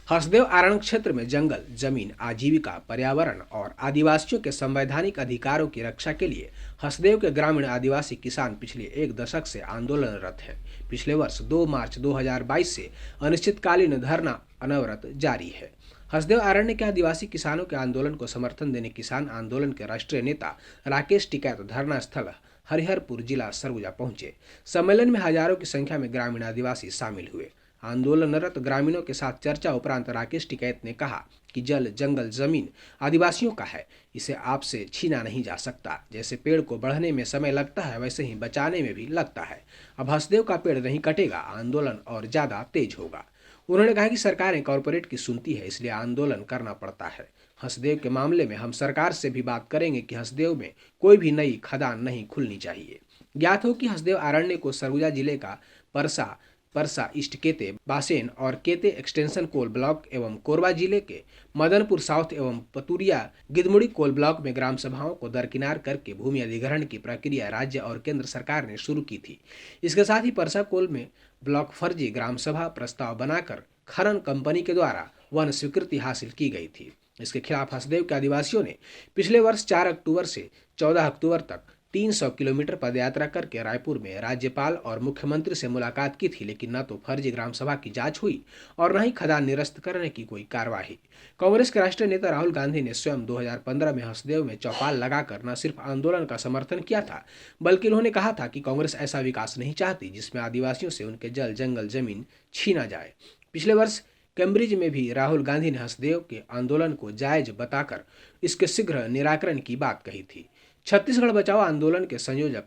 हसदेव आरण क्षेत्र में जंगल, जमीन, आजीविका, पर्यावरण और आदिवासियों के संवैधानिक अधिकारों की रक्षा के लिए हसदेव के ग्रामीण आदिवासी किसान पिछले एक दशक से आंदोलनरत हैं। पिछले वर्ष 2 मार्च 2022 से अनिश्चितकालीन धरना अनवरत जारी है। हसदेव अरण्य के आदिवासी किसानों के आंदोलन को समर्थन देने किसान आंदोलन के राष्ट्रीय नेता राकेश टिकैत धरना स्थल हरिहरपुर जिला सरगुजा पहुंचे। सम्मेलन में हजारों की संख्या में ग्रामीण आदिवासी शामिल हुए। आंदोलनरत ग्रामीणों के साथ चर्चा उपरांत राकेश टिकैत ने कहा कि जल, जंगल, जमीन आदिवासियों का है, इसे आपसे छीना नहीं जा सकता। जैसे पेड़ को बढ़ने में समय लगता है, वैसे ही बचाने में भी लगता है। अब हसदेव का पेड़ नहीं कटेगा, आंदोलन और ज्यादा तेज होगा। उन्होंने कहा कि सरकारें कॉरपोरेट की सुनती है, इसलिए आंदोलन करना पड़ता है। हसदेव के मामले में हम सरकार से भी बात करेंगे कि हसदेव में कोई भी नई खदान नहीं खुलनी चाहिए। ज्ञात हो कि हसदेव अरण्य को सरगुजा जिले का परसा ईस्ट केते, बासेन और केते एक्सटेंशन कोल ब्लॉक एवं कोरबा जिले के मदनपुर साउथ एवं पतुरिया गिदमुड़ी कोल ब्लॉक में ग्राम सभाओं को दरकिनार करके भूमि अधिग्रहण की प्रक्रिया राज्य और केंद्र सरकार ने शुरू की थी। इसके साथ ही परसा कोल में ब्लॉक फर्जी ग्राम सभा प्रस्ताव बनाकर खनन कंपनी के द्वारा वन स्वीकृति हासिल की गई थी। इसके खिलाफ हसदेव के आदिवासियों ने पिछले वर्ष 4 अक्टूबर से 14 अक्टूबर तक 300 किलोमीटर पदयात्रा करके रायपुर में राज्यपाल और मुख्यमंत्री से मुलाकात की थी, लेकिन न तो फर्जी ग्राम सभा की जांच हुई और न ही खदान निरस्त करने की कोई कार्रवाई। कांग्रेस के राष्ट्रीय नेता राहुल गांधी ने स्वयं 2015 में हसदेव में चौपाल लगाकर न सिर्फ आंदोलन का समर्थन किया था, बल्कि उन्होंने कहा था कि कांग्रेस ऐसा विकास नहीं चाहती जिसमें आदिवासियों से उनके जल, जंगल, जमीन छीना जाए। पिछले वर्ष कैम्ब्रिज में भी राहुल गांधी ने हसदेव के आंदोलन को जायज बताकर इसके शीघ्र निराकरण की बात कही थी। छत्तीसगढ़ बचाओ आंदोलन के संयोजक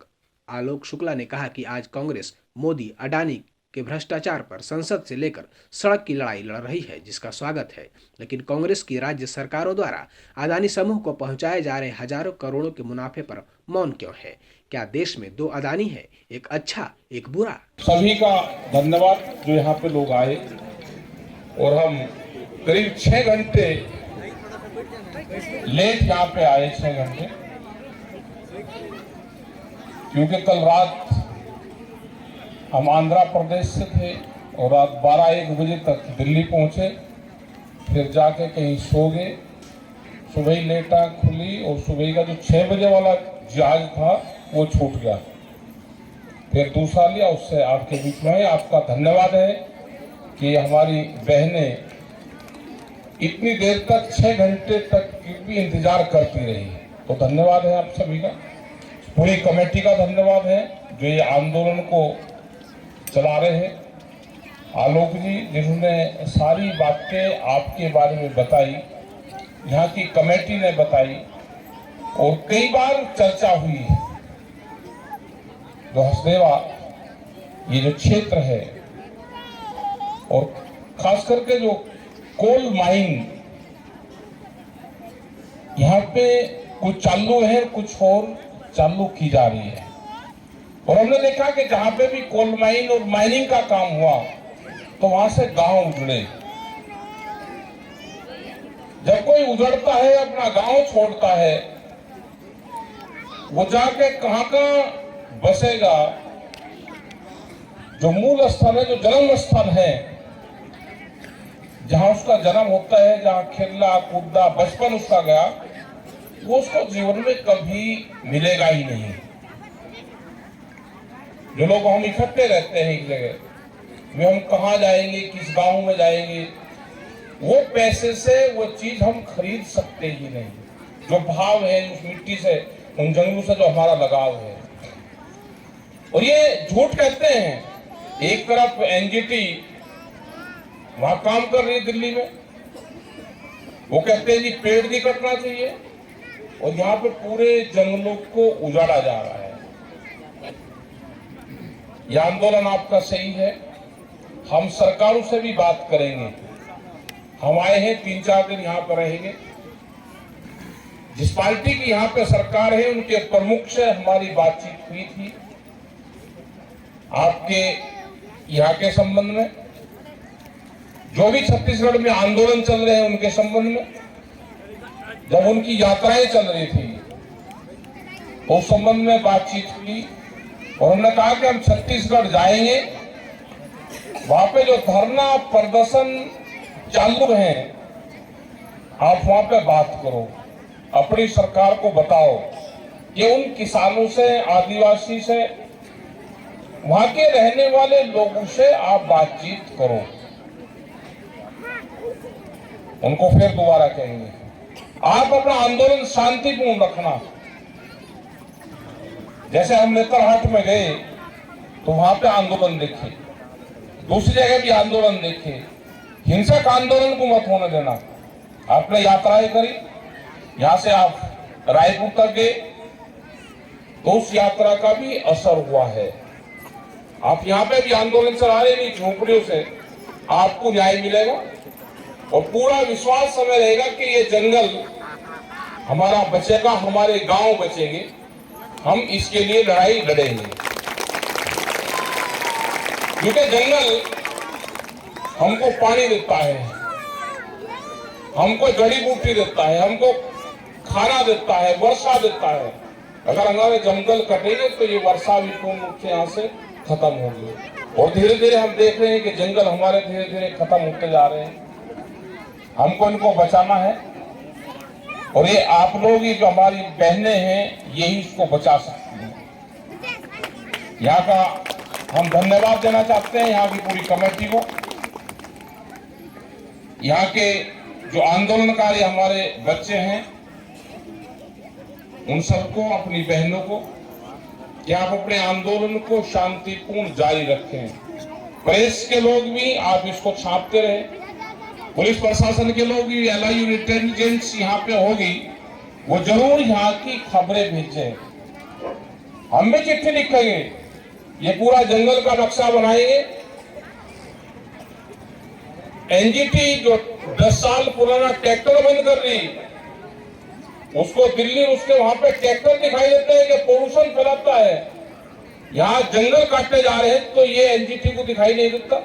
आलोक शुक्ला ने कहा कि आज कांग्रेस मोदी, अडानी के भ्रष्टाचार पर संसद से लेकर सड़क की लड़ाई लड़ रही है, जिसका स्वागत है, लेकिन कांग्रेस की राज्य सरकारों द्वारा अडानी समूह को पहुंचाए जा रहे हजारों करोड़ों के मुनाफे पर मौन क्यों है? क्या देश में 2 अडानी है, एक अच्छा एक बुरा? सभी का धन्यवाद जो यहाँ पे लोग आए और हम करीब 6 घंटे लेट यहाँ पे आए, 6 घंटे, क्योंकि कल रात हम आंध्र प्रदेश से थे और रात 12-1 बजे तक दिल्ली पहुंचे, फिर जाके कहीं सो गए। सुबह ही लेटा खुली और सुबह का जो 6 बजे वाला जहाज था वो छूट गया, फिर दूसरा लिया, उससे आपके बीच में है। आपका धन्यवाद है कि हमारी बहनें इतनी देर तक 6 घंटे तक भी इंतजार करती रही, तो धन्यवाद है आप सभी का। पूरी कमेटी का धन्यवाद है जो ये आंदोलन को चला रहे हैं। आलोक जी जिन्होंने सारी बातें आपके बारे में बताई, यहाँ की कमेटी ने बताई और कई बार चर्चा हुई है। जो हसदेवा ये जो क्षेत्र है और खास करके जो कोल माइन यहाँ पे कुछ चालू है, कुछ और चालू की जा रही है, और हमने देखा कि जहां पे भी कोल माइन और माइनिंग का काम हुआ तो वहां से गांव उजड़े। जब कोई उजड़ता है, अपना गांव छोड़ता है, वो जाके कहां बसेगा? जो मूल स्थल है, जो जन्म स्थल है, जहां उसका जन्म होता है, जहां खेलना कूदना बचपन उसका गया, वो उसको जीवन में कभी मिलेगा ही नहीं। जो लोग हम इकट्ठे रहते हैं एक जगह, वे हम कहाँ जाएंगे, किस गांव में जाएंगे, वो पैसे से वो चीज हम खरीद सकते ही नहीं। जो भाव है उस मिट्टी से, उन जंगलों से जो हमारा लगाव है। और ये झूठ कहते हैं, एक तरफ एनजीटी वहां काम कर रही है दिल्ली में, वो कहते हैं जी पेड़ नहीं कटना चाहिए, और यहाँ पे पूरे जंगलों को उजाड़ा जा रहा है। यह आंदोलन आपका सही है, हम सरकारों से भी बात करेंगे। हम आए हैं, 3-4 दिन यहाँ पर रहेंगे। जिस पार्टी की यहाँ पे सरकार है, उनके प्रमुख से हमारी बातचीत हुई थी आपके यहाँ के संबंध में, जो भी छत्तीसगढ़ में आंदोलन चल रहे हैं उनके संबंध में। जब उनकी यात्राएं चल रही थी तो उस संबंध में बातचीत हुई और उन्होंने कहा कि हम छत्तीसगढ़ जाएंगे, वहां पे जो धरना प्रदर्शन चालू हैं, आप वहां पे बात करो, अपनी सरकार को बताओ कि उन किसानों से, आदिवासी से, वहां के रहने वाले लोगों से आप बातचीत करो। उनको फिर दोबारा कहेंगे, आप अपना आंदोलन शांतिपूर्ण रखना। जैसे हम नेतरहाट में गए तो वहां पे आंदोलन देखे, दूसरी जगह भी आंदोलन देखे, हिंसक आंदोलन को मत होने देना। आपने यात्राएं करी, यहां से आप रायपुर तक गए तो उस यात्रा का भी असर हुआ है। आप यहां पे भी आंदोलन चला रहे नहीं, झोपड़ियों से आपको न्याय मिलेगा और पूरा विश्वास हमें रहेगा कि ये जंगल हमारा बचेगा, हमारे गांव बचेंगे। हम इसके लिए लड़ाई लड़ेंगे, क्योंकि जंगल हमको पानी देता है, हमको जड़ी बूटी देता है, हमको खाना देता है, वर्षा देता है। अगर हमारे जंगल कटेंगे तो ये वर्षा भी पूर्ण रूप से यहाँ से खत्म होगी। और धीरे धीरे हम देख रहे हैं कि जंगल हमारे धीरे धीरे खत्म होते जा रहे हैं। हमको इनको बचाना है और ये आप लोग ही जो हमारी बहनें हैं यही इसको बचा सकती हैं। यहाँ का हम धन्यवाद देना चाहते हैं यहाँ की पूरी कमेटी को, यहाँ के जो आंदोलनकारी हमारे बच्चे हैं उन सबको, अपनी बहनों को, कि आप अपने आंदोलन को शांतिपूर्ण जारी रखें। प्रेस के लोग भी आप इसको छापते रहे, पुलिस प्रशासन के लोग भी, LIU इंटेलिजेंस यहाँ पे होगी, वो जरूर यहाँ की खबरें भेजें। हम भी चिट्ठी लिखेंगे, ये पूरा जंगल का नक्शा बनाएंगे। NGT जो 10 साल पुराना ट्रैक्टर बंद कर रही, उसको दिल्ली, उसके वहां पे ट्रैक्टर दिखाई देते हैं कि पोल्यूशन फैलाता है। यहाँ जंगल काटने जा रहे हैं तो ये NGT को दिखाई नहीं देता।